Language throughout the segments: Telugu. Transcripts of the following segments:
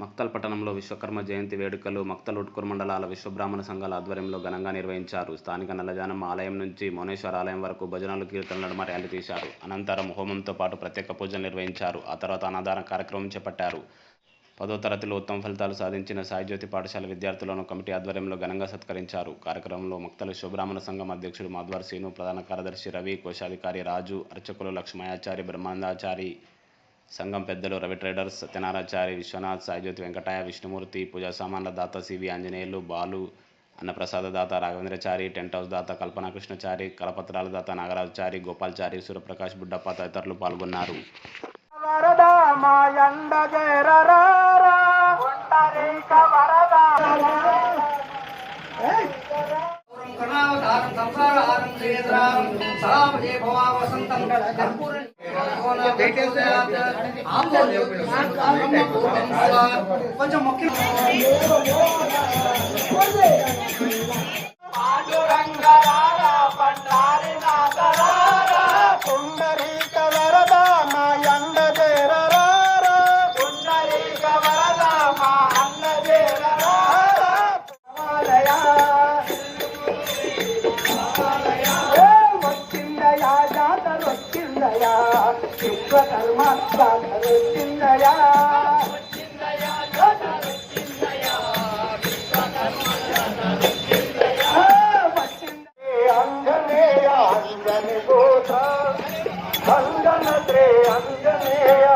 మక్తల్ పట్టణంలో విశ్వకర్మ జయంతి వేడుకలు మక్తల్ ఉట్కూరు మండలాల విశ్వబ్రాహ్మణ సంఘాల ఆధ్వర్యంలో ఘనంగా నిర్వహించారు. స్థానిక నల్లజానమ్మ ఆలయం నుంచి మౌనేశ్వర ఆలయం వరకు భజనలు కీర్తనల నడుమ ర్యాలీ తీశారు. అనంతరం హోమంతో పాటు ప్రత్యేక పూజలు నిర్వహించారు. ఆ తర్వాత అన్నదాన కార్యక్రమం చేపట్టారు. 10వ తరగతిలో ఉత్తమ ఫలితాలు సాధించిన సాయిజ్యోతి పాఠశాల విద్యార్థులను కమిటీ ఆధ్వర్యంలో ఘనంగా సత్కరించారు. కార్యక్రమంలో మక్తల్ విశ్వబ్రాహ్మణ సంఘం అధ్యక్షుడు మాధ్వర్ శ్రీను, ప్రధాన కార్యదర్శి రవి, కోశాధికారి రాజు, అర్చకులు లక్ష్మయాచారి, బ్రహ్మాందాచారి, సంఘం పెద్దలు రవి ట్రేడర్స్, సత్యనారాయణచారి, విశ్వనాథ్, సాయిజ్యోతి వెంకటయ్య, విష్ణుమూర్తి, పూజా సామాన్ల దాత సివి ఆంజనేయులు, బాలు, అన్నప్రసాద దాత రాఘవేంద్రచారి, టెంట్ హౌస్ దాత కల్పనాకృష్ణచారి, కరపత్రాల దాత నాగరాజచారి, గోపాల్చారి, సూర్యప్రకాష్ బుడ్డప్ప తదితరులు పాల్గొన్నారు. కొంచెం ముఖ్య విశ్వకర్మ వచ్చిందయా అంజనేయ అంజని గోత్ర అంజనద్రే అంజనేయ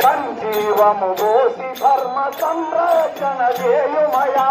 సంజీవము గోసి ధర్మ సంరక్షణ చేయుమయా